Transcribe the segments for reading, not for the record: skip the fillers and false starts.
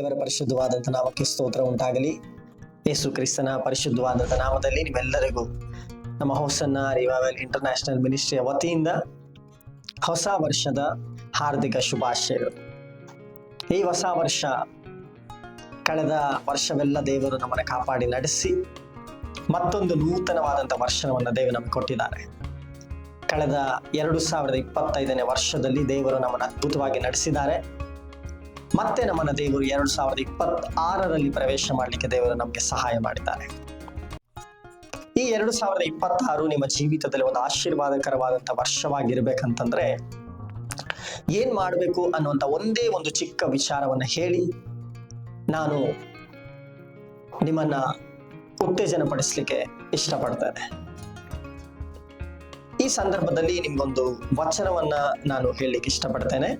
ದೇವರ ಪರಿಶುದ್ಧವಾದಂಥ ನಾಮಕ್ಕೆ ಸ್ತೋತ್ರ ಉಂಟಾಗಲಿ. ಯೇಸು ಕ್ರಿಸ್ತನ ಪರಿಶುದ್ಧವಾದಂಥ ನಾಮದಲ್ಲಿ ನಿಮ್ಮೆಲ್ಲರಿಗೂ ನಮ್ಮ ಹೋಸನ್ನ ರಿವೈವಲ್ ಇಂಟರ್ನ್ಯಾಷನಲ್ ಮಿನಿಸ್ಟ್ರಿಯ ವತಿಯಿಂದ ಹೊಸ ವರ್ಷದ ಹಾರ್ದಿಕ ಶುಭಾಶಯಗಳು. ಈ ಹೊಸ ವರ್ಷ, ಕಳೆದ ವರ್ಷವೆಲ್ಲ ದೇವರು ನಮ್ಮನ್ನು ಕಾಪಾಡಿ ನಡೆಸಿ ಮತ್ತೊಂದು ನೂತನವಾದಂಥ ವರ್ಷವನ್ನು ದೇವರು ನಮಗೆ ಕೊಟ್ಟಿದ್ದಾರೆ. ಕಳೆದ 2025ನೇ ವರ್ಷದಲ್ಲಿ ದೇವರು ನಮ್ಮನ್ನು ಅದ್ಭುತವಾಗಿ ನಡೆಸಿದ್ದಾರೆ. ಮತ್ತೆ ನಮ್ಮನ್ನ ದೇವರು 2026ರಲ್ಲಿ ಪ್ರವೇಶ ಮಾಡಲಿಕ್ಕೆ ದೇವರು ನಮಗೆ ಸಹಾಯ ಮಾಡಿದ್ದಾರೆ. ಈ 2026 ನಿಮ್ಮ ಜೀವಿತದಲ್ಲಿ ಒಂದು ಆಶೀರ್ವಾದಕರವಾದಂಥ ವರ್ಷವಾಗಿರ್ಬೇಕಂತಂದ್ರೆ ಏನ್ ಮಾಡಬೇಕು ಅನ್ನುವಂಥ ಒಂದೇ ಒಂದು ಚಿಕ್ಕ ವಿಚಾರವನ್ನ ಹೇಳಿ ನಾನು ನಿಮ್ಮನ್ನ ಉತ್ತೇಜನ ಪಡಿಸ್ಲಿಕ್ಕೆ ಇಷ್ಟಪಡ್ತೇನೆ. ಈ ಸಂದರ್ಭದಲ್ಲಿ ನಿಮ್ಗೊಂದು ವಚನವನ್ನ ನಾನು ಹೇಳಲಿಕ್ಕೆ ಇಷ್ಟಪಡ್ತೇನೆ.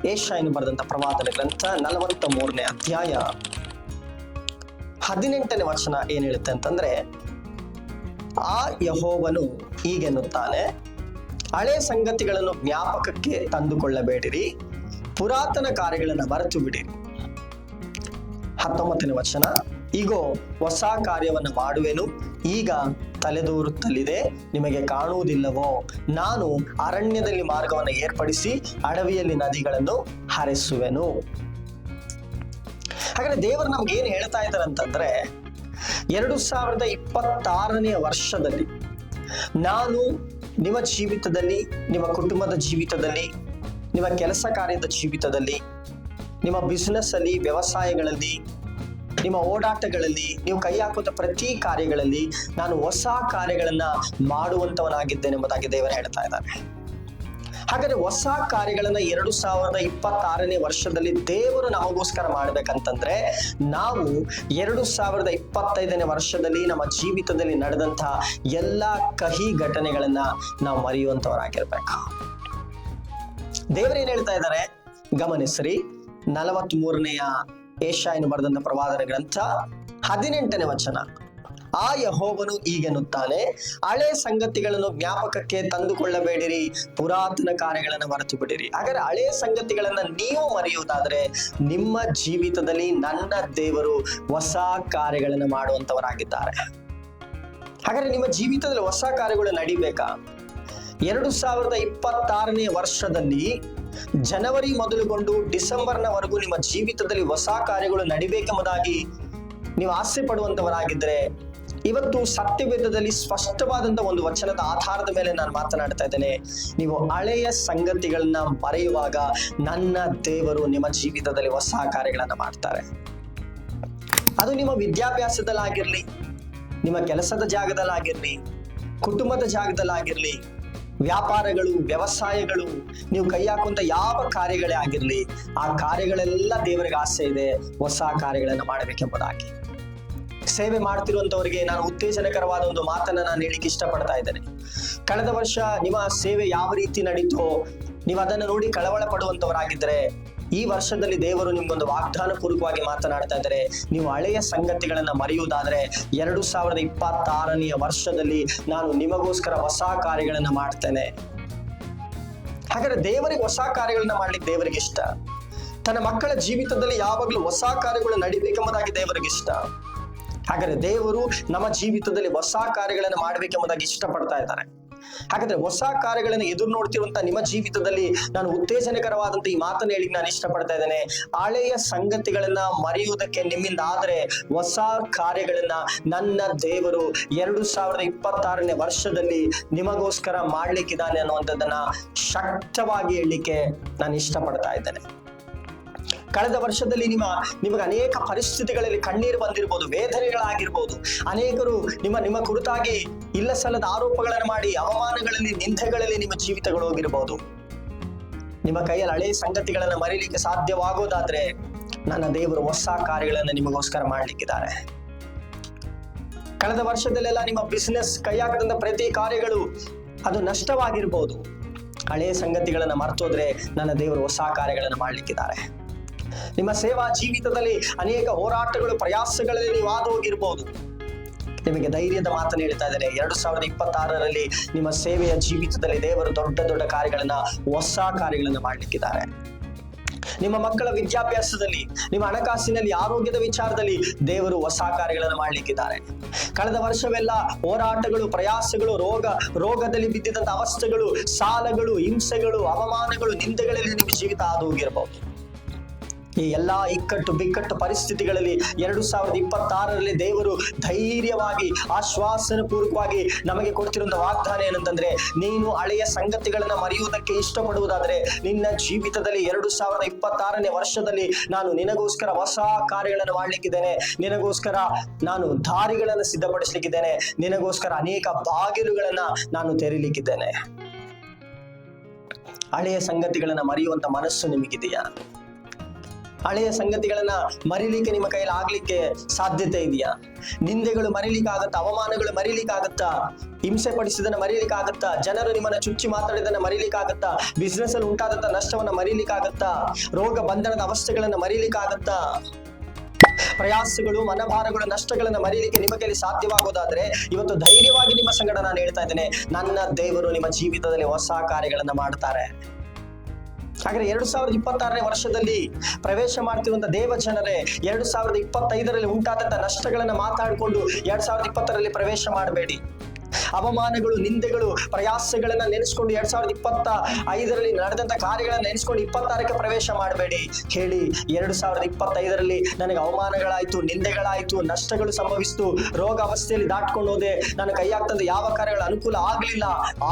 ಯೆಶಾಯನು ಬರೆದಂತ ಪ್ರವಾದನ ಗ್ರಂಥ 43ನೇ ಅಧ್ಯಾಯ 18ನೇ ವಚನ ಏನ್ ಹೇಳುತ್ತೆ ಅಂತಂದ್ರೆ, ಆ ಯೆಹೋವನು ಹೀಗೆನ್ನುತ್ತಾನೆ, ಹಳೆ ಸಂಗತಿಗಳನ್ನು ಜ್ಞಾಪಕಕ್ಕೆ ತಂದುಕೊಳ್ಳಬೇಡಿರಿ, ಪುರಾತನ ಕಾರ್ಯಗಳನ್ನು ಮರೆತು ಬಿಡಿರಿ. 19ನೇ ವಚನ, ಈಗೋ ಹೊಸ ಕಾರ್ಯವನ್ನು ಮಾಡುವೆನು, ಈಗ ತಲೆದೋರುತ್ತಲಿದೆ, ನಿಮಗೆ ಕಾಣುವುದಿಲ್ಲವೋ? ನಾನು ಅರಣ್ಯದಲ್ಲಿ ಮಾರ್ಗವನ್ನು ಏರ್ಪಡಿಸಿ ಅಡವಿಯಲ್ಲಿ ನದಿಗಳನ್ನು ಹರಿಸುವೆನು. ಹಾಗಾದ್ರೆ ದೇವರು ನಮ್ಗೆ ಏನ್ ಹೇಳ್ತಾ ಇದ್ದಾರೆ ಅಂತಂದ್ರೆ, 2026ನೇ ವರ್ಷದಲ್ಲಿ ನಾನು ನಿಮ್ಮ ಜೀವಿತದಲ್ಲಿ, ನಿಮ್ಮ ಕುಟುಂಬದ ಜೀವಿತದಲ್ಲಿ, ನಿಮ್ಮ ಕೆಲಸ ಕಾರ್ಯದ ಜೀವಿತದಲ್ಲಿ, ನಿಮ್ಮ ಬಿಸಿನೆಸ್ ಅಲ್ಲಿ, ವ್ಯವಸಾಯಗಳಲ್ಲಿ, ನಿಮ್ಮ ಓಡಾಟಗಳಲ್ಲಿ, ನೀವು ಕೈ ಹಾಕುವಂತ ಪ್ರತಿ ಕಾರ್ಯಗಳಲ್ಲಿ ನಾನು ಹೊಸ ಕಾರ್ಯಗಳನ್ನ ಮಾಡುವಂತವನಾಗಿದ್ದೇನೆ ಎಂಬುದಾಗಿ ದೇವರು ಹೇಳ್ತಾ ಇದ್ದಾರೆ. ಹಾಗಾದ್ರೆ ಹೊಸ ಕಾರ್ಯಗಳನ್ನ 2026ನೇ ವರ್ಷದಲ್ಲಿ ದೇವರು ನಮಗೋಸ್ಕರ ಮಾಡ್ಬೇಕಂತಂದ್ರೆ ನಾವು 2025ನೇ ವರ್ಷದಲ್ಲಿ ನಮ್ಮ ಜೀವಿತದಲ್ಲಿ ನಡೆದಂತಹ ಎಲ್ಲಾ ಕಹಿ ಘಟನೆಗಳನ್ನ ನಾವು ಮರೆಯುವಂತವರಾಗಿರ್ಬೇಕು. ದೇವರೇನ್ ಹೇಳ್ತಾ ಇದ್ದಾರೆ ಗಮನಿಸ್ರಿ. 43ನೇ ಯೆಶಾಯನು ಬರೆದಂತ ಪ್ರವಾದನ ಗ್ರಂಥ 18ನೇ ವಚನ, ಆ ಯೆಹೋವನು ಹೀಗೆನ್ನುತ್ತಾನೆ, ಹಳೆ ಸಂಗತಿಗಳನ್ನು ಜ್ಞಾಪಕಕ್ಕೆ ತಂದುಕೊಳ್ಳಬೇಡಿರಿ, ಪುರಾತನ ಕಾರ್ಯಗಳನ್ನು ಮರೆತು ಬಿಡಿರಿ. ಹಾಗಾದ್ರೆ ಹಳೆ ಸಂಗತಿಗಳನ್ನ ನೀವು ಮರೆಯುವುದಾದ್ರೆ ನಿಮ್ಮ ಜೀವಿತದಲ್ಲಿ ನನ್ನ ದೇವರು ಹೊಸ ಕಾರ್ಯಗಳನ್ನು ಮಾಡುವಂತವರಾಗಿದ್ದಾರೆ. ಹಾಗಾದ್ರೆ ನಿಮ್ಮ ಜೀವಿತದಲ್ಲಿ ಹೊಸ ಕಾರ್ಯಗಳು ನಡಿಬೇಕಾ? 2026ನೇ ವರ್ಷದಲ್ಲಿ ಜನವರಿ ಮೊದಲುಗೊಂಡು ಡಿಸೆಂಬರ್ನವರೆಗೂ ನಿಮ್ಮ ಜೀವಿತದಲ್ಲಿ ಹೊಸ ಕಾರ್ಯಗಳು ನಡಿಬೇಕೆಂಬುದಾಗಿ ನೀವು ಆಸೆ ಪಡುವಂತವರಾಗಿದ್ರೆ, ಇವತ್ತು ಸತ್ಯವೇದದಲ್ಲಿ ಸ್ಪಷ್ಟವಾದಂತ ಒಂದು ವಚನದ ಆಧಾರದ ಮೇಲೆ ನಾನು ಮಾತನಾಡ್ತಾ ಇದ್ದೇನೆ. ನೀವು ಹಳೆಯ ಸಂಗತಿಗಳನ್ನ ಮರೆಯುವಾಗ ನನ್ನ ದೇವರು ನಿಮ್ಮ ಜೀವಿತದಲ್ಲಿ ಹೊಸ ಕಾರ್ಯಗಳನ್ನ ಮಾಡ್ತಾರೆ. ಅದು ನಿಮ್ಮ ವಿದ್ಯಾಭ್ಯಾಸದಲ್ಲಾಗಿರ್ಲಿ, ನಿಮ್ಮ ಕೆಲಸದ ಜಾಗದಲ್ಲಾಗಿರ್ಲಿ, ಕುಟುಂಬದ ಜಾಗದಲ್ಲಾಗಿರ್ಲಿ, ವ್ಯಾಪಾರಗಳು, ವ್ಯವಸಾಯಗಳು, ನೀವು ಕೈ ಹಾಕುವಂತ ಯಾವ ಕಾರ್ಯಗಳೇ ಆಗಿರ್ಲಿ, ಆ ಕಾರ್ಯಗಳೆಲ್ಲ ದೇವರಿಗೆ ಆಸೆ ಇದೆ ಹೊಸ ಕಾರ್ಯಗಳನ್ನು ಮಾಡಬೇಕೆಂಬುದಾಗಿ. ಸೇವೆ ಮಾಡ್ತಿರುವಂತವರಿಗೆ ನಾನು ಉತ್ತೇಜನಕರವಾದ ಒಂದು ಮಾತನ್ನ ನಾನು ಹೇಳಿಕ್ಕೆ ಇಷ್ಟಪಡ್ತಾ ಇದ್ದೇನೆ. ಕಳೆದ ವರ್ಷ ನಿಮ್ಮ ಸೇವೆ ಯಾವ ರೀತಿ ನಡೀತೋ ನೀವು ಅದನ್ನು ನೋಡಿ ಕಳವಳ ಪಡುವಂತವರಾಗಿದ್ದರೆ, ಈ ವರ್ಷದಲ್ಲಿ ದೇವರು ನಿಮ್ಗೊಂದು ವಾಗ್ದಾನ ಪೂರ್ವಕವಾಗಿ ಮಾತನಾಡ್ತಾ ಇದ್ದಾರೆ. ನೀವು ಹಳೆಯ ಸಂಗತಿಗಳನ್ನ ಮರೆಯುವುದಾದ್ರೆ 2026ನೇ ವರ್ಷದಲ್ಲಿ ನಾನು ನಿಮಗೋಸ್ಕರ ಹೊಸ ಕಾರ್ಯಗಳನ್ನ ಮಾಡ್ತೇನೆ. ಹಾಗಾದ್ರೆ ದೇವರಿಗೆ ಹೊಸ ಕಾರ್ಯಗಳನ್ನ ಮಾಡ್ಲಿಕ್ಕೆ ದೇವರಿಗೆ ಇಷ್ಟ. ತನ್ನ ಮಕ್ಕಳ ಜೀವಿತದಲ್ಲಿ ಯಾವಾಗಲೂ ಹೊಸ ಕಾರ್ಯಗಳು ನಡಿಬೇಕೆಂಬುದಾಗಿ ದೇವರಿಗೆ ಇಷ್ಟ. ಹಾಗಾದ್ರೆ ದೇವರು ನಮ್ಮ ಜೀವಿತದಲ್ಲಿ ಹೊಸ ಕಾರ್ಯಗಳನ್ನು ಮಾಡ್ಬೇಕೆಂಬುದಾಗಿ ಇಷ್ಟಪಡ್ತಾ ಇದ್ದಾರೆ. ಹಾಗಾದ್ರೆ ಹೊಸ ಕಾರ್ಯಗಳನ್ನು ಎದುರು ನೋಡ್ತಿರುವಂತ ನಿಮ್ಮ ಜೀವಿತದಲ್ಲಿ ನಾನು ಉತ್ತೇಜನಕರವಾದಂತ ಈ ಮಾತನ್ನು ಹೇಳಿ ನಾನು ಇಷ್ಟಪಡ್ತಾ ಇದ್ದೇನೆ. ಹಳೆಯ ಸಂಗತಿಗಳನ್ನ ಮರೆಯುವುದಕ್ಕೆ ನಿಮ್ಮಿಂದ ಆದ್ರೆ ಹೊಸ ಕಾರ್ಯಗಳನ್ನ ನನ್ನ ದೇವರು 2026ನೇ ವರ್ಷದಲ್ಲಿ ನಿಮಗೋಸ್ಕರ ಮಾಡ್ಲಿಕ್ಕಿದ್ದಾನೆ ಅನ್ನುವಂಥದ್ದನ್ನ ಶಕ್ತವಾಗಿ ಹೇಳಲಿಕ್ಕೆ ನಾನು ಇಷ್ಟಪಡ್ತಾ ಇದ್ದೇನೆ. ಕಳೆದ ವರ್ಷದಲ್ಲಿ ನಿಮಗೆ ಅನೇಕ ಪರಿಸ್ಥಿತಿಗಳಲ್ಲಿ ಕಣ್ಣೀರು ಬಂದಿರಬಹುದು, ವೇದನೆಗಳಾಗಿರ್ಬೋದು. ಅನೇಕರು ನಿಮ್ಮ ಕುರಿತಾಗಿ ಇಲ್ಲ ಸಲ್ಲದ ಆರೋಪಗಳನ್ನು ಮಾಡಿ ಅವಮಾನಗಳಲ್ಲಿ, ನಿಂದೆಗಳಲ್ಲಿ ನಿಮ್ಮ ಜೀವಿತಗಳು ಹೋಗಿರಬಹುದು. ನಿಮ್ಮ ಕೈಯಲ್ಲಿ ಹಳೆಯ ಸಂಗತಿಗಳನ್ನು ಮರೀಲಿಕ್ಕೆ ಸಾಧ್ಯವಾಗೋದಾದ್ರೆ ನನ್ನ ದೇವರು ಹೊಸ ಕಾರ್ಯಗಳನ್ನು ನಿಮಗೋಸ್ಕರ ಮಾಡ್ಲಿಕ್ಕಿದ್ದಾರೆ. ಕಳೆದ ವರ್ಷದಲ್ಲೆಲ್ಲ ನಿಮ್ಮ ಬಿಸಿನೆಸ್ ಕೈ ಹಾಕದಂತ ಪ್ರತಿ ಕಾರ್ಯಗಳು ಅದು ನಷ್ಟವಾಗಿರ್ಬೋದು. ಹಳೆಯ ಸಂಗತಿಗಳನ್ನು ಮರ್ತೋದ್ರೆ ನನ್ನ ದೇವರು ಹೊಸ ಕಾರ್ಯಗಳನ್ನು ಮಾಡ್ಲಿಕ್ಕಿದ್ದಾರೆ. ನಿಮ್ಮ ಸೇವಾ ಜೀವಿತದಲ್ಲಿ ಅನೇಕ ಹೋರಾಟಗಳು, ಪ್ರಯಾಸಗಳಲ್ಲಿ ನೀವು ಹಾದು ಹೋಗಿರ್ಬೋದು. ನಿಮಗೆ ಧೈರ್ಯದ ಮಾತನ್ನು ಹೇಳ್ತಾ ಇದ್ದಾರೆ. 2026ರಲ್ಲಿ ನಿಮ್ಮ ಸೇವೆಯ ಜೀವಿತದಲ್ಲಿ ದೇವರು ದೊಡ್ಡ ದೊಡ್ಡ ಕಾರ್ಯಗಳನ್ನ, ಹೊಸ ಕಾರ್ಯಗಳನ್ನ ಮಾಡ್ಲಿಕ್ಕಿದ್ದಾರೆ. ನಿಮ್ಮ ಮಕ್ಕಳ ವಿದ್ಯಾಭ್ಯಾಸದಲ್ಲಿ, ನಿಮ್ಮ ಹಣಕಾಸಿನಲ್ಲಿ, ಆರೋಗ್ಯದ ವಿಚಾರದಲ್ಲಿ ದೇವರು ಹೊಸ ಕಾರ್ಯಗಳನ್ನು ಮಾಡ್ಲಿಕ್ಕಿದ್ದಾರೆ. ಕಳೆದ ವರ್ಷವೆಲ್ಲ ಹೋರಾಟಗಳು, ಪ್ರಯಾಸಗಳು, ರೋಗದಲ್ಲಿ ಬಿದ್ದಿದ್ದಂತ ಅವಸ್ಥೆಗಳು, ಸಾಲಗಳು, ಹಿಂಸೆಗಳು, ಅವಮಾನಗಳು, ನಿಂದೆಗಳಲ್ಲಿ ನಿಮ್ಮ ಜೀವಿತ ಹಾದು ಹೋಗಿರಬಹುದು. ಈ ಎಲ್ಲಾ ಇಕ್ಕಟ್ಟು ಬಿಕ್ಕಟ್ಟು ಪರಿಸ್ಥಿತಿಗಳಲ್ಲಿ 2026ರಲ್ಲಿ ದೇವರು ಧೈರ್ಯವಾಗಿ ಆಶ್ವಾಸನ ಪೂರ್ವಕವಾಗಿ ನಮಗೆ ಕೊಡ್ತಿರುವಂತ ವಾಗ್ದಾನ ಏನಂತಂದ್ರೆ, ನೀನು ಹಳೆಯ ಸಂಗತಿಗಳನ್ನ ಮರೆಯುವುದಕ್ಕೆ ಇಷ್ಟಪಡುವುದಾದ್ರೆ ನಿನ್ನ ಜೀವಿತದಲ್ಲಿ 2026ನೇ ವರ್ಷದಲ್ಲಿ ನಾನು ನಿನಗೋಸ್ಕರ ಹೊಸ ಕಾರ್ಯಗಳನ್ನು ಮಾಡ್ಲಿಕ್ಕಿದ್ದೇನೆ. ನಿನಗೋಸ್ಕರ ನಾನು ದಾರಿಗಳನ್ನು ಸಿದ್ಧಪಡಿಸ್ಲಿಕ್ಕಿದ್ದೇನೆ. ನಿನಗೋಸ್ಕರ ಅನೇಕ ಬಾಗಿಲುಗಳನ್ನ ನಾನು ತೆರೀಲಿಕ್ಕಿದ್ದೇನೆ. ಹಳೆಯ ಸಂಗತಿಗಳನ್ನ ಮರೆಯುವಂತ ಮನಸ್ಸು ನಿಮಗಿದೆಯಾ? ಹಳೆಯ ಸಂಗತಿಗಳನ್ನ ಮರಿಲಿಕ್ಕೆ ನಿಮ್ಮ ಕೈಯಲ್ಲಿ ಆಗ್ಲಿಕ್ಕೆ ಸಾಧ್ಯತೆ ಇದೆಯಾ? ನಿಂದೆಗಳು ಮರಿಲಿಕ್ಕಾಗತ್ತಾ? ಅವಮಾನಗಳು ಮರಿಲಿಕ್ಕಾಗತ್ತಾ? ಹಿಂಸೆ ಪಡಿಸಿದನ್ನ ಮರಿಲಿಕ್ಕಾಗತ್ತಾ? ಜನರು ನಿಮ್ಮನ್ನ ಚುಚ್ಚಿ ಮಾತಾಡಿದನ್ನ ಮರಿಲಿಕ್ಕಾಗತ್ತಾ? ಬಿಸ್ನೆಸ್ ಅಲ್ಲಿ ಉಂಟಾದಂತ ನಷ್ಟವನ್ನ ಮರಿಲಿಕ್ಕಾಗತ್ತಾ? ರೋಗ ಬಂಧನದ ಅವಸ್ಥೆಗಳನ್ನ ಮರಿಲಿಕ್ಕಾಗತ್ತಾ? ಪ್ರಯಾಸಗಳು, ಮನಭಾರಗಳು, ನಷ್ಟಗಳನ್ನ ಮರೀಲಿಕ್ಕೆ ನಿಮ್ಮ ಕೈಲಿ ಸಾಧ್ಯವಾಗೋದಾದ್ರೆ ಇವತ್ತು ಧೈರ್ಯವಾಗಿ ನಿಮ್ಮ ಸಂಗಡ ನಾನು ಹೇಳ್ತಾ ಇದ್ದೇನೆ, ನನ್ನ ದೇವರು ನಿಮ್ಮ ಜೀವಿತದಲ್ಲಿ ಹೊಸ ಕಾರ್ಯಗಳನ್ನ ಮಾಡ್ತಾರೆ. ಹಾಗಾದ್ರೆ 2026ನೇ ವರ್ಷದಲ್ಲಿ ಪ್ರವೇಶ ಮಾಡ್ತಿರುವಂತ ದೇವ ಜನರೇ, 2025ರಲ್ಲಿ ಉಂಟಾದಂತ ನಷ್ಟಗಳನ್ನ ಮಾತಾಡಿಕೊಂಡು 2020ರಲ್ಲಿ ಪ್ರವೇಶ ಮಾಡಬೇಡಿ. ಅವಮಾನಗಳು, ನಿಂದೆಗಳು, ಪ್ರಯಾಸಗಳನ್ನ ನೆನೆಸ್ಕೊಂಡು 2025ರಲ್ಲಿ ನಡೆದಂತ ಕಾರ್ಯಗಳನ್ನ ನೆನೆಸ್ಕೊಂಡು 26ಕ್ಕೆ ಪ್ರವೇಶ ಮಾಡಬೇಡಿ. ಹೇಳಿ, 2025ರಲ್ಲಿ ನನಗೆ ಅವಮಾನಗಳಾಯ್ತು, ನಿಂದೆಗಳಾಯ್ತು, ನಷ್ಟಗಳು ಸಂಭವಿಸಿತು, ರೋಗ ಅವಸ್ಥೆಯಲ್ಲಿ ದಾಟ್ಕೊಂಡು ಹೋದೆ, ನನ್ನ ಕೈಯಾಗ್ತಂದ ಯಾವ ಕಾರ್ಯಗಳ ಅನುಕೂಲ ಆಗ್ಲಿಲ್ಲ,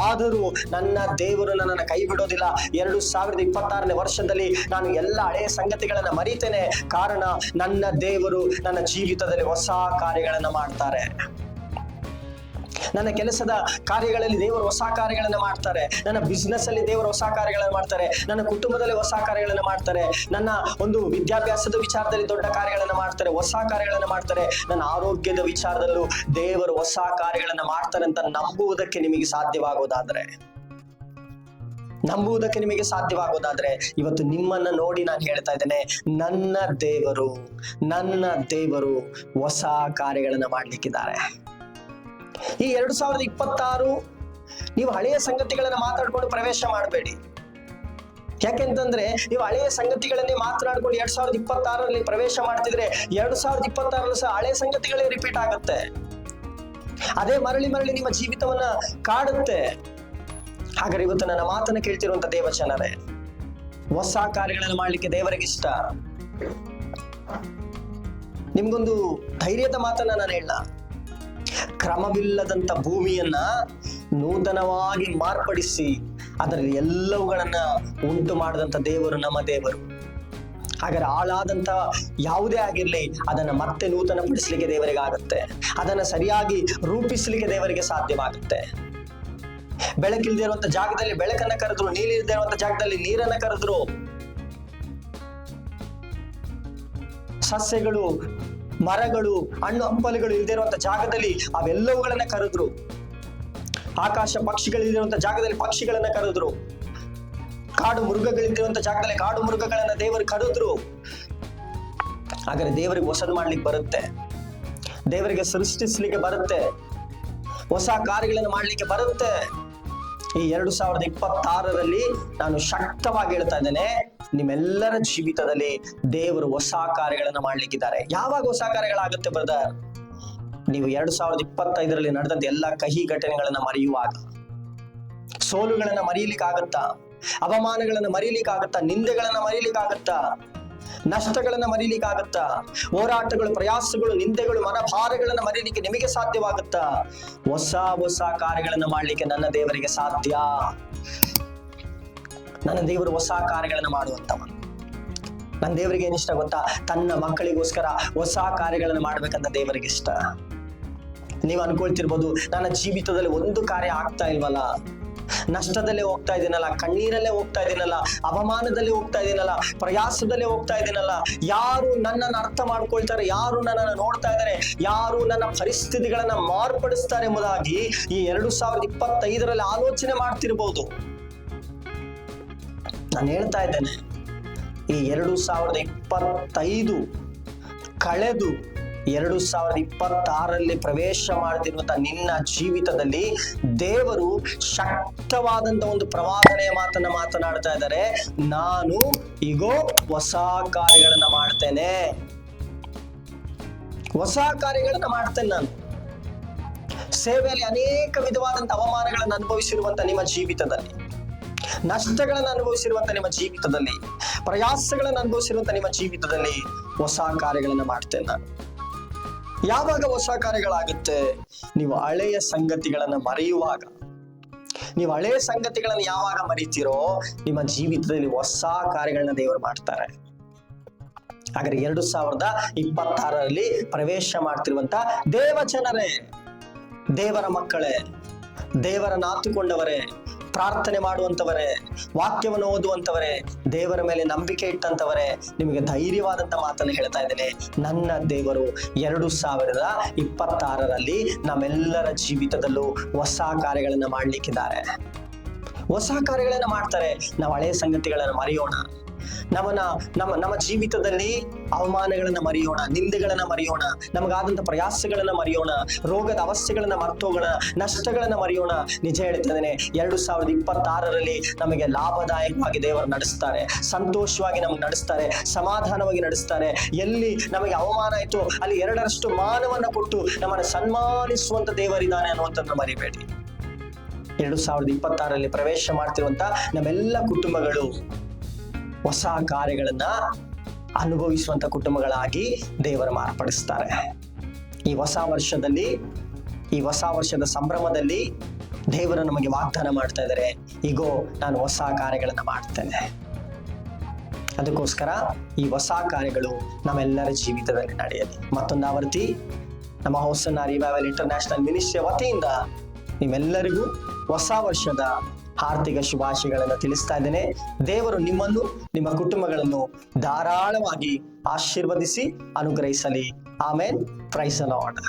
ಆದರೂ ನನ್ನ ದೇವರು ನನ್ನನ್ನು ಕೈ ಬಿಡೋದಿಲ್ಲ. 2026ನೇ ವರ್ಷದಲ್ಲಿ ನಾನು ಎಲ್ಲ ಹಳೆಯ ಸಂಗತಿಗಳನ್ನ ಮರೀತೇನೆ. ಕಾರಣ ನನ್ನ ದೇವರು ನನ್ನ ಜೀವಿತದಲ್ಲಿ ಹೊಸ ಕಾರ್ಯಗಳನ್ನ ಮಾಡ್ತಾರೆ. ನನ್ನ ಕೆಲಸದ ಕಾರ್ಯಗಳಲ್ಲಿ ದೇವರು ಹೊಸ ಕಾರ್ಯಗಳನ್ನ ಮಾಡ್ತಾರೆ. ನನ್ನ ಬಿಸ್ನೆಸ್ ಅಲ್ಲಿ ದೇವರು ಹೊಸ ಕಾರ್ಯಗಳನ್ನ ಮಾಡ್ತಾರೆ. ನನ್ನ ಕುಟುಂಬದಲ್ಲಿ ಹೊಸ ಕಾರ್ಯಗಳನ್ನ ಮಾಡ್ತಾರೆ. ನನ್ನ ಒಂದು ವಿದ್ಯಾಭ್ಯಾಸದ ವಿಚಾರದಲ್ಲಿ ದೊಡ್ಡ ಕಾರ್ಯಗಳನ್ನ ಮಾಡ್ತಾರೆ, ಹೊಸ ಕಾರ್ಯಗಳನ್ನ ಮಾಡ್ತಾರೆ. ನನ್ನ ಆರೋಗ್ಯದ ವಿಚಾರದಲ್ಲೂ ದೇವರು ಹೊಸ ಕಾರ್ಯಗಳನ್ನ ಮಾಡ್ತಾರೆ ಅಂತ ನಂಬುವುದಕ್ಕೆ ನಿಮಗೆ ಸಾಧ್ಯವಾಗೋದಾದ್ರೆ ಇವತ್ತು ನಿಮ್ಮನ್ನ ನೋಡಿ ನಾನು ಹೇಳ್ತಾ ಇದ್ದೇನೆ, ನನ್ನ ದೇವರು ಹೊಸ ಕಾರ್ಯಗಳನ್ನ ಮಾಡ್ಲಿಕ್ಕಿದ್ದಾರೆ. ಈ 2026 ನೀವು ಹಳೆಯ ಸಂಗತಿಗಳನ್ನ ಮಾತಾಡ್ಕೊಂಡು ಪ್ರವೇಶ ಮಾಡಬೇಡಿ. ಯಾಕೆಂತಂದ್ರೆ ನೀವು ಹಳೆಯ ಸಂಗತಿಗಳನ್ನೇ ಮಾತನಾಡ್ಕೊಂಡು 2026ರಲ್ಲಿ ಪ್ರವೇಶ ಮಾಡ್ತಿದ್ರೆ 2026ರಲ್ಲಿ ಸಹ ಹಳೆಯ ಸಂಗತಿಗಳೇ ರಿಪೀಟ್ ಆಗುತ್ತೆ. ಅದೇ ಮರಳಿ ನಿಮ್ಮ ಜೀವಿತವನ್ನ ಕಾಡುತ್ತೆ. ಹಾಗಾದ್ರೆ ಇವತ್ತು ನನ್ನ ಮಾತನ್ನ ಕೇಳ್ತಿರುವಂತ ದೇವಜನರೇ, ಹೊಸ ಕಾರ್ಯಗಳನ್ನು ಮಾಡ್ಲಿಕ್ಕೆ ದೇವರಿಗೆ ಇಷ್ಟ. ನಿಮ್ಗೊಂದು ಧೈರ್ಯದ ಮಾತನ್ನ ನಾನು ಹೇಳ, ಕ್ರಮವಿಲ್ಲದಂತ ಭೂಮಿಯನ್ನ ನೂತನವಾಗಿ ಮಾರ್ಪಡಿಸಿ ಅದರಲ್ಲಿ ಎಲ್ಲವುಗಳನ್ನ ಉಂಟು ಮಾಡಿದಂತ ದೇವರು ನಮ್ಮ ದೇವರು. ಹಾಗಾದ್ರೆ ಹಾಳಾದಂತ ಯಾವುದೇ ಆಗಿರ್ಲಿ ಅದನ್ನ ಮತ್ತೆ ನೂತನ ಪಡಿಸ್ಲಿಕ್ಕೆ ದೇವರಿಗೆ ಆಗುತ್ತೆ. ಅದನ್ನ ಸರಿಯಾಗಿ ರೂಪಿಸ್ಲಿಕ್ಕೆ ದೇವರಿಗೆ ಸಾಧ್ಯವಾಗುತ್ತೆ. ಬೆಳಕಿಲ್ದೇ ಇರುವಂತ ಜಾಗದಲ್ಲಿ ಬೆಳಕನ್ನ ಕರೆದ್ರು, ನೀರಿಲ್ದೇ ಇರುವಂತ ಜಾಗದಲ್ಲಿ ನೀರನ್ನ ಕರೆದ್ರು, ಸಸ್ಯಗಳು, ಮರಗಳು, ಹಣ್ಣು ಹಂಪಲುಗಳು ಇಲ್ದೇ ಇರುವಂತ ಜಾಗದಲ್ಲಿ ಅವೆಲ್ಲವುಗಳನ್ನ ಕರೆದ್ರು, ಆಕಾಶ ಪಕ್ಷಿಗಳು ಇಲ್ಲಿರುವಂತ ಜಾಗದಲ್ಲಿ ಪಕ್ಷಿಗಳನ್ನ ಕರೆದ್ರು, ಕಾಡು ಮೃಗಗಳಿದ್ದಿರುವಂತ ಜಾಗದಲ್ಲಿ ಕಾಡು ಮೃಗಗಳನ್ನ ದೇವರು ಕರೆದ್ರು. ಹಾಗಾದ್ರೆ ದೇವರಿಗೆ ಹೊಸದು ಮಾಡ್ಲಿಕ್ಕೆ ಬರುತ್ತೆ, ದೇವರಿಗೆ ಸೃಷ್ಟಿಸ್ಲಿಕ್ಕೆ ಬರುತ್ತೆ, ಹೊಸ ಕಾರ್ಯಗಳನ್ನು ಮಾಡ್ಲಿಕ್ಕೆ ಬರುತ್ತೆ. ಈ 2026ರಲ್ಲಿ ನಾನು ಶಕ್ತವಾಗಿ ಹೇಳ್ತಾ ಇದ್ದೇನೆ, ನಿಮ್ಮೆಲ್ಲರ ಜೀವಿತದಲ್ಲಿ ದೇವರು ಹೊಸ ಕಾರ್ಯಗಳನ್ನು ಮಾಡ್ಲಿಕ್ಕಿದ್ದಾರೆ. ಯಾವಾಗ ಹೊಸ ಕಾರ್ಯಗಳಾಗುತ್ತೆ ಬ್ರದರ್? ನೀವು 2025ರಲ್ಲಿ ನಡೆದಂತ ಎಲ್ಲ ಕಹಿ ಘಟನೆಗಳನ್ನ ಮರೆಯುವಾಗ, ಸೋಲುಗಳನ್ನ ಮರೀಲಿಕ್ಕಾಗತ್ತಾ? ಅವಮಾನಗಳನ್ನ ಮರೀಲಿಕ್ಕಾಗತ್ತಾ? ನಿಂದೆಗಳನ್ನ ಮರೀಲಿಕ್ಕಾಗತ್ತಾ? ನಷ್ಟಗಳನ್ನ ಮರೀಲಿಕ್ಕಾಗತ್ತಾ? ಹೋರಾಟಗಳು, ಪ್ರಯಾಸಗಳು, ನಿಂದೆಗಳು, ಮನಭಾರಗಳನ್ನ ಮರೀಲಿಕ್ಕೆ ನಿಮಗೆ ಸಾಧ್ಯವಾಗುತ್ತಾ? ಹೊಸ ಕಾರ್ಯಗಳನ್ನ ಮಾಡ್ಲಿಕ್ಕೆ ನನ್ನ ದೇವರಿಗೆ ಸಾಧ್ಯ. ನನ್ನ ದೇವರು ಹೊಸ ಕಾರ್ಯಗಳನ್ನ ಮಾಡುವಂತವ. ನನ್ನ ದೇವರಿಗೆ ಏನಿಷ್ಟ ಗೊತ್ತಾ? ತನ್ನ ಮಕ್ಕಳಿಗೋಸ್ಕರ ಹೊಸ ಕಾರ್ಯಗಳನ್ನ ಮಾಡ್ಬೇಕಂತ ದೇವರಿಗೆ ಇಷ್ಟ. ನೀವು ಅನ್ಕೊಳ್ತಿರ್ಬೋದು, ನನ್ನ ಜೀವಿತದಲ್ಲಿ ಒಂದು ಕಾರ್ಯ ಆಗ್ತಾ ಇಲ್ವಲ್ಲ, ನಷ್ಟದಲ್ಲೇ ಹೋಗ್ತಾ ಇದ್ದೀನಲ್ಲ, ಕಣ್ಣೀರಲ್ಲೇ ಹೋಗ್ತಾ ಇದ್ದೀನಲ್ಲ, ಅವಮಾನದಲ್ಲಿ ಹೋಗ್ತಾ ಇದ್ದೀನಲ್ಲ, ಪ್ರಯಾಸದಲ್ಲೇ ಹೋಗ್ತಾ ಇದ್ದೀನಲ್ಲ, ಯಾರು ನನ್ನನ್ನು ಅರ್ಥ ಮಾಡ್ಕೊಳ್ತಾರೆ, ಯಾರು ನನ್ನನ್ನು ನೋಡ್ತಾ ಇದ್ದಾರೆ, ಯಾರು ನನ್ನ ಪರಿಸ್ಥಿತಿಗಳನ್ನ ಮಾರ್ಪಡಿಸ್ತಾರೆ ಎಂಬುದಾಗಿ ಈ 2025ರಲ್ಲಿ ಆಲೋಚನೆ ಮಾಡ್ತಿರ್ಬೋದು. ನಾನು ಹೇಳ್ತಾ ಇದ್ದೇನೆ, ಈ 2025 ಕಳೆದು 2026ರಲ್ಲಿ ಪ್ರವೇಶ ಮಾಡ್ತಿರುವಂತ ನಿನ್ನ ಜೀವಿತದಲ್ಲಿ ದೇವರು ಶಕ್ತವಾದಂತ ಒಂದು ಪ್ರವಾದನೆಯ ಮಾತನ್ನ ಮಾತನಾಡ್ತಾ ಇದ್ದಾರೆ. ನಾನು ಈಗೋ ಹೊಸ ಕಾರ್ಯಗಳನ್ನ ಮಾಡ್ತೇನೆ, ಹೊಸ ಕಾರ್ಯಗಳನ್ನ ಮಾಡ್ತೇನೆ. ನಾನು ಸೇವೆಯಲ್ಲಿ ಅನೇಕ ವಿಧವಾದಂತ ಅವಮಾನಗಳನ್ನು ಅನುಭವಿಸಿರುವಂತ ನಿಮ್ಮ ಜೀವಿತದಲ್ಲಿ, ನಷ್ಟಗಳನ್ನು ಅನುಭವಿಸಿರುವಂತ ನಿಮ್ಮ ಜೀವಿತದಲ್ಲಿ, ಪ್ರಯಾಸಗಳನ್ನು ಅನುಭವಿಸಿರುವಂತ ನಿಮ್ಮ ಜೀವಿತದಲ್ಲಿ ಹೊಸ ಕಾರ್ಯಗಳನ್ನ ಮಾಡ್ತೇನೆ ನಾನು. ಯಾವಾಗ ಹೊಸ ಕಾರ್ಯಗಳಾಗುತ್ತೆ? ನೀವು ಹಳೆಯ ಸಂಗತಿಗಳನ್ನ ಮರೆಯುವಾಗ. ನೀವು ಹಳೆಯ ಸಂಗತಿಗಳನ್ನ ಯಾವಾಗ ಮರೀತೀರೋ ನಿಮ್ಮ ಜೀವಿತದಲ್ಲಿ ಹೊಸ ಕಾರ್ಯಗಳನ್ನ ದೇವರು ಮಾಡ್ತಾರೆ. ಹಾಗಾದ್ರೆ 2026ರಲ್ಲಿ ಪ್ರವೇಶ ಮಾಡ್ತಿರುವಂತ ದೇವ ಜನರೇ, ದೇವರ ಮಕ್ಕಳೇ, ದೇವರನ್ನು ಆತುಕೊಂಡವರೇ, ಪ್ರಾರ್ಥನೆ ಮಾಡುವಂತವರೇ, ವಾಕ್ಯವನ್ನು ಓದುವಂತವರೇ, ದೇವರ ಮೇಲೆ ನಂಬಿಕೆ ಇಟ್ಟಂತವರೇ, ನಿಮಗೆ ಧೈರ್ಯವಾದಂತ ಮಾತನ್ನು ಹೇಳ್ತಾ ಇದ್ದೇನೆ. ನನ್ನ ದೇವರು 2026ರಲ್ಲಿ ನಮ್ಮೆಲ್ಲರ ಜೀವಿತದಲ್ಲೂ ಹೊಸ ಕಾರ್ಯಗಳನ್ನ ಮಾಡ್ಲಿಕ್ಕಿದ್ದಾರೆ. ಹೊಸ ಕಾರ್ಯಗಳನ್ನ ಮಾಡ್ತಾರೆ. ನಾವು ಹಳೆಯ ಸಂಗತಿಗಳನ್ನ ಮರೆಯೋಣ. ನಮ್ಮ ಜೀವಿತದಲ್ಲಿ ಅವಮಾನಗಳನ್ನ ಮರೆಯೋಣ, ನಿಂದೆಗಳನ್ನ ಮರೆಯೋಣ, ನಮಗಾದಂತ ಪ್ರಯಾಸಗಳನ್ನ ಮರೆಯೋಣ, ರೋಗದ ಅವಸ್ಥೆಗಳನ್ನ ಮರ್ತೋಗೋಣ, ನಷ್ಟಗಳನ್ನ ಮರೆಯೋಣ. ನಿಜ ಹೇಳ್ತಿದ್ದೇನೆ, 2026ರಲ್ಲಿ ನಮಗೆ ಲಾಭದಾಯಕವಾಗಿ ದೇವರು ನಡೆಸ್ತಾರೆ, ಸಂತೋಷವಾಗಿ ನಮಗೆ ನಡೆಸ್ತಾರೆ, ಸಮಾಧಾನವಾಗಿ ನಡೆಸ್ತಾರೆ. ಎಲ್ಲಿ ನಮಗೆ ಅವಮಾನ ಆಯ್ತು ಅಲ್ಲಿ 2ರಷ್ಟು ಮಾನವನ್ನ ಕೊಟ್ಟು ನಮ್ಮನ್ನು ಸನ್ಮಾನಿಸುವಂತ ದೇವರಿದ್ದಾನೆ ಅನ್ನುವಂಥದ್ದನ್ನು ಮರಿಬೇಡಿ. 2026ರಲ್ಲಿ ಪ್ರವೇಶ ಮಾಡ್ತಿರುವಂತ ನಮ್ಮೆಲ್ಲ ಕುಟುಂಬಗಳು ಹೊಸ ಕಾರ್ಯಗಳನ್ನ ಅನುಭವಿಸುವಂತ ಕುಟುಂಬಗಳಾಗಿ ದೇವರು ಮಾರ್ಪಡಿಸ್ತಾರೆ. ಈ ಹೊಸ ವರ್ಷದಲ್ಲಿ, ಈ ಹೊಸ ವರ್ಷದ ಸಂಭ್ರಮದಲ್ಲಿ ದೇವರು ನಮಗೆ ವಾಗ್ದಾನ ಮಾಡ್ತಾ ಇದ್ದಾರೆ, ಈಗೋ ನಾನು ಹೊಸ ಕಾರ್ಯಗಳನ್ನ ಮಾಡ್ತೇನೆ. ಅದಕ್ಕೋಸ್ಕರ ಈ ಹೊಸ ಕಾರ್ಯಗಳು ನಮ್ಮೆಲ್ಲರ ಜೀವಿತದಲ್ಲಿ ನಡೆಯಲಿ. ಮತ್ತೊಂದು ಆವರ್ತಿ ನಮ್ಮ ಹೋಸನ್ನ ರಿವೈವಲ್ ಇಂಟರ್ನ್ಯಾಷನಲ್ ಮಿನಿಸ್ಟ್ರಿ ವತಿಯಿಂದ ನಿಮ್ಮೆಲ್ಲರಿಗೂ ಹೊಸ ವರ್ಷದ ಆರ್ಥಿಕ ಶುಭಾಶಯಗಳನ್ನು ತಿಳಿಸ್ತಾ ಇದ್ದೇನೆ. ದೇವರು ನಿಮ್ಮನ್ನು, ನಿಮ್ಮ ಕುಟುಂಬಗಳನ್ನು ಧಾರಾಳವಾಗಿ ಆಶೀರ್ವದಿಸಿ ಅನುಗ್ರಹಿಸಲಿ. ಆಮೇನ್. Praise the lord.